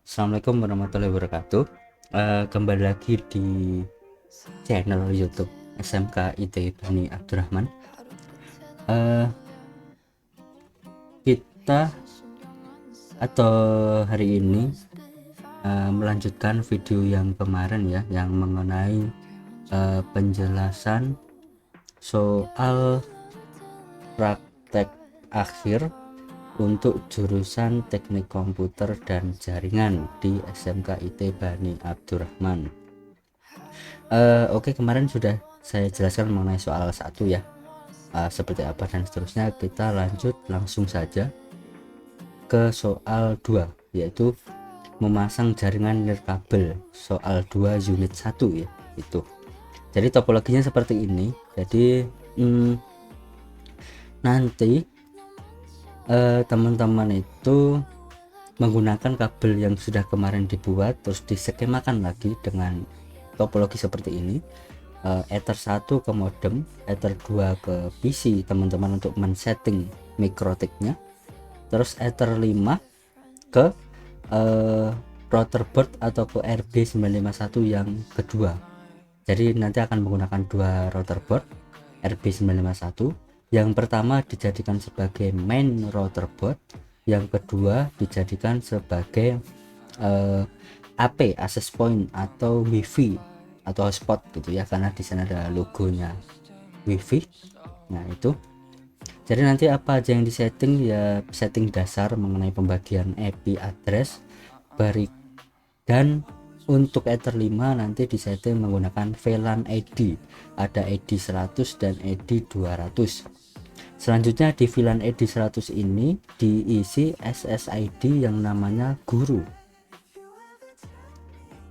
Assalamualaikum warahmatullahi wabarakatuh. Kembali lagi di channel YouTube SMK IT Bani Abdurrahman. Eh, kita atau hari ini melanjutkan video yang kemarin ya, yang mengenai penjelasan soal praktek akhir untuk jurusan Teknik Komputer dan Jaringan di SMK IT Bani Abdurrahman. Oke, kemarin sudah saya jelaskan mengenai soal 1 ya, seperti apa dan seterusnya. Kita lanjut langsung saja ke soal 2, yaitu memasang jaringan nirkabel, soal 2 unit 1 ya. Itu jadi topologinya seperti ini. Jadi nanti teman-teman itu menggunakan kabel yang sudah kemarin dibuat, terus diskemakan lagi dengan topologi seperti ini. Ether 1 ke modem, Ether 2 ke PC teman-teman untuk men-setting mikrotiknya, terus Ether 5 ke router board atau ke RB951 yang kedua. Jadi nanti akan menggunakan dua router board RB951. Yang pertama dijadikan sebagai main router board, yang kedua dijadikan sebagai AP access point atau wifi atau hotspot gitu ya, karena di sana ada logonya wifi. Nah itu, jadi nanti apa aja yang disetting ya, setting dasar mengenai pembagian IP address dan untuk Ether 5 nanti disetting menggunakan VLAN ID, ada ID 100 dan ID 200. Selanjutnya di VLAN ID 100 ini diisi SSID yang namanya guru.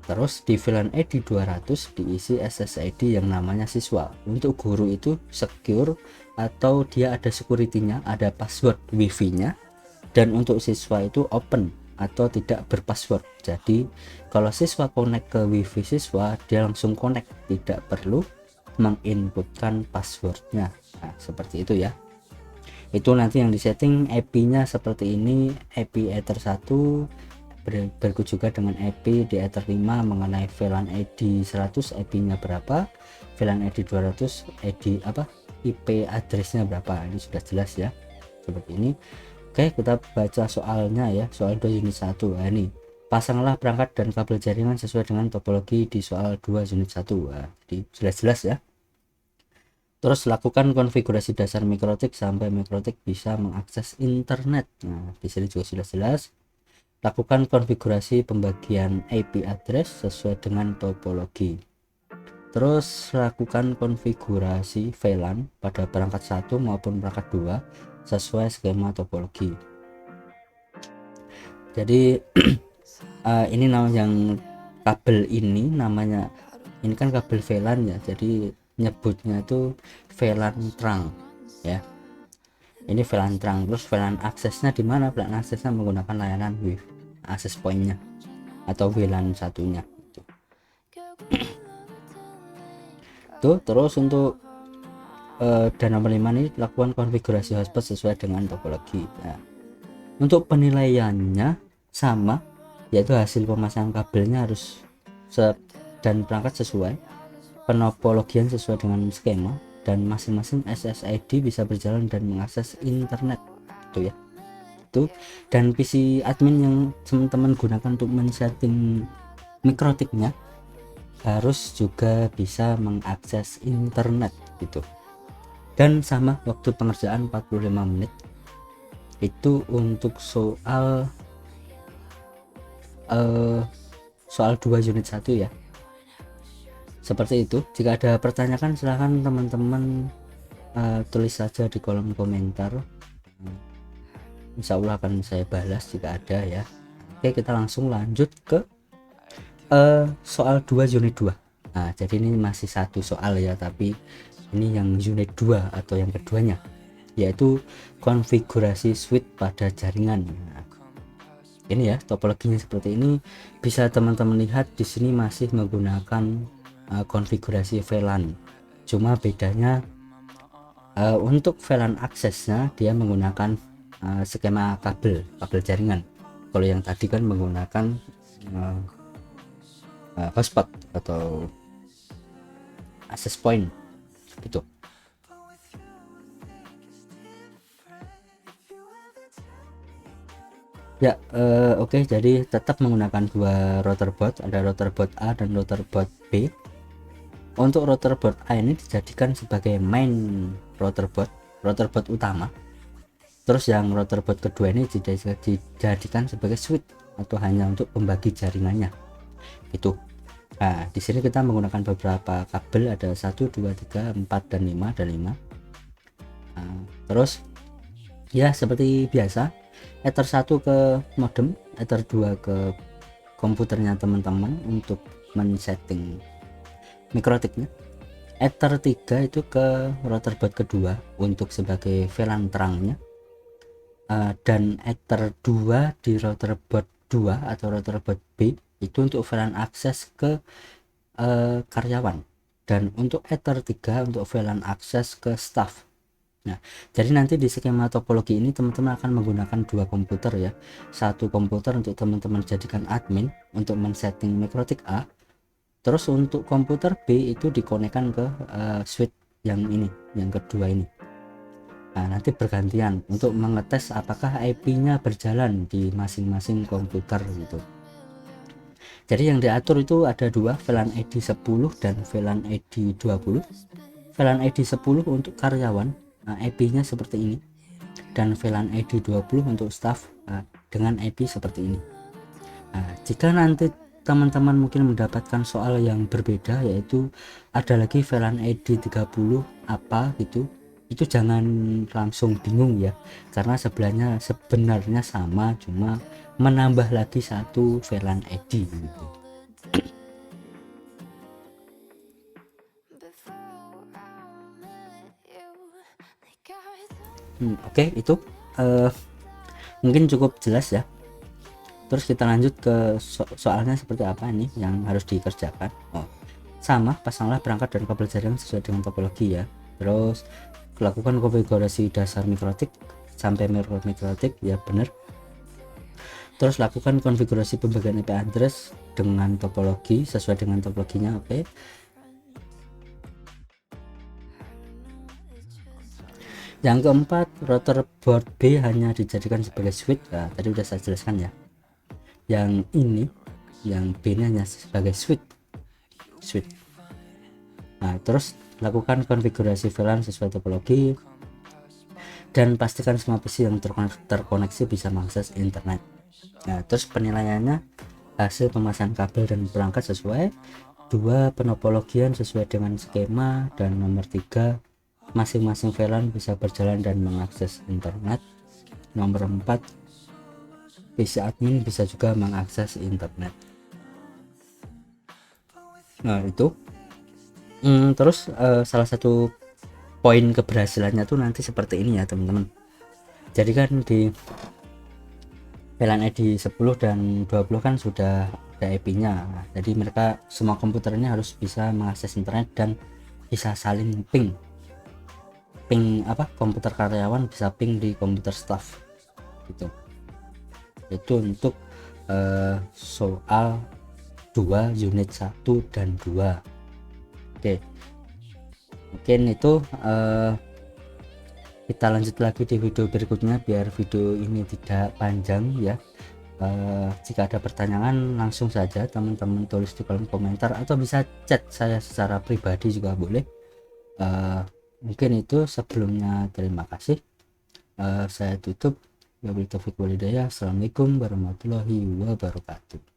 Terus di VLAN ID 200 diisi SSID yang namanya siswa. Untuk guru itu secure atau dia ada security-nya, ada password wifi-nya. Dan untuk siswa itu open atau tidak berpassword. Jadi kalau siswa connect ke wifi siswa, dia langsung connect, tidak perlu menginputkan passwordnya. Nah seperti itu ya. Itu nanti yang disetting IP-nya seperti ini. IP Ether 1 berikut juga dengan IP di Ether 5 mengenai VLAN ID 100 IP-nya berapa, VLAN ID 200 ID apa, IP address-nya berapa. Ini sudah jelas ya, seperti ini. Oke, kita baca soalnya ya, soal 2 unit 1. Nah, ini pasanglah perangkat dan kabel jaringan sesuai dengan topologi di soal 2 unit 1. Nah, jadi jelas-jelas ya. Terus lakukan konfigurasi dasar mikrotik sampai mikrotik bisa mengakses internet. Nah, di sini juga sudah jelas. Lakukan konfigurasi pembagian IP address sesuai dengan topologi. Terus lakukan konfigurasi VLAN pada perangkat 1 maupun perangkat 2 sesuai skema topologi. Jadi ini nama yang kabel ini namanya, ini kan kabel VLAN ya, jadi nyebutnya itu VLAN terang ya. Ini VLAN terang. Terus VLAN aksesnya di mana? VLAN aksesnya menggunakan layanan WIF access point-nya atau VLAN satunya tuh. Terus untuk dan nomor 5 ini lakukan konfigurasi hotspot sesuai dengan topologi. Nah, untuk penilaiannya sama, yaitu hasil pemasangan kabelnya harus dan perangkat sesuai, penopologian sesuai dengan skema, dan masing-masing SSID bisa berjalan dan mengakses internet itu ya. Itu dan PC admin yang teman-teman gunakan untuk men-setting mikrotiknya harus juga bisa mengakses internet gitu. Dan sama waktu pengerjaan 45 menit. Itu untuk soal 2 unit 1 ya. Seperti itu. Jika ada pertanyaan silahkan teman-teman tulis saja di kolom komentar. Insya Allah akan saya balas jika ada ya. Oke, kita langsung lanjut ke soal 2 unit 2. Nah jadi ini masih satu soal ya, tapi ini yang unit 2 atau yang keduanya, yaitu konfigurasi switch pada jaringan. Nah, ini ya topologinya seperti ini. Bisa teman-teman lihat di sini masih menggunakan konfigurasi VLAN, cuma bedanya untuk VLAN aksesnya dia menggunakan skema kabel jaringan. Kalau yang tadi kan menggunakan hotspot atau access point gitu. Ya, oke, jadi tetap menggunakan dua router board, ada router board A dan router board B. Untuk router board A ini dijadikan sebagai main router board utama. Terus yang router board kedua ini dijadikan sebagai switch atau hanya untuk pembagi jaringannya. Itu. Nah, di sini kita menggunakan beberapa kabel, ada 1 2 3 4 dan 5 dan 5. Nah, terus ya seperti biasa, Ether 1 ke modem, Ether 2 ke komputernya teman-teman untuk men-setting mikrotiknya. Ether 3 itu ke router board kedua untuk sebagai VLAN terangnya. Dan Ether 2 di router board 2 atau router board B itu untuk VLAN akses ke karyawan, dan untuk Ether 3 untuk VLAN akses ke staff. Nah, jadi nanti di skema topologi ini teman-teman akan menggunakan dua komputer ya. Satu komputer untuk teman-teman jadikan admin untuk men-setting mikrotik A. Terus untuk komputer B itu dikonekkan ke switch yang ini, yang kedua ini. Nah, nanti bergantian untuk mengetes apakah IP-nya berjalan di masing-masing komputer gitu. Jadi yang diatur itu ada dua, VLAN ID 10 dan VLAN ID 20. VLAN ID 10 untuk karyawan, IP-nya seperti ini, dan VLAN ID 20 untuk staff dengan IP seperti ini. Jika nanti teman-teman mungkin mendapatkan soal yang berbeda, yaitu ada lagi VLAN ID 30 apa gitu, itu jangan langsung bingung ya, karena sebenarnya sama, cuma menambah lagi satu VLAN ID gitu. Oke, itu mungkin cukup jelas ya. Terus kita lanjut ke soalnya seperti apa nih yang harus dikerjakan. Sama, pasanglah perangkat dan kabel jaringan sesuai dengan topologi ya. Terus lakukan konfigurasi dasar mikrotik sampai mikrotik ya, benar. Terus lakukan konfigurasi pembagian IP address dengan topologi sesuai dengan topologinya. Oke. Yang keempat, router board B hanya dijadikan sebagai switch. Nah, tadi udah saya jelaskan ya. Yang ini, yang B ini hanya sebagai switch. Nah, terus lakukan konfigurasi VLAN sesuai topologi dan pastikan semua PC yang terkoneksi bisa mengakses internet. Nah, terus penilaiannya hasil pemasangan kabel dan perangkat sesuai, 2 penopologian sesuai dengan skema, dan nomor 3 masing-masing VLAN bisa berjalan dan mengakses internet. Nomor 4 PC admin bisa juga mengakses internet. Nah, itu terus salah satu poin keberhasilannya tuh nanti seperti ini ya teman-teman. Jadi kan di VLAN ID 10 dan 20 kan sudah ada IP-nya. Jadi mereka semua komputernya harus bisa mengakses internet dan bisa saling ping komputer karyawan bisa ping di komputer staff gitu. Itu untuk soal 2 unit 1 dan 2. Oke, mungkin itu kita lanjut lagi di video berikutnya biar video ini tidak panjang ya. Jika ada pertanyaan langsung saja teman-teman tulis di kolom komentar atau bisa chat saya secara pribadi juga boleh. Mungkin itu sebelumnya, terima kasih. Saya tutup. Wabillahi taufiq walhidayah. Assalamualaikum warahmatullahi wabarakatuh.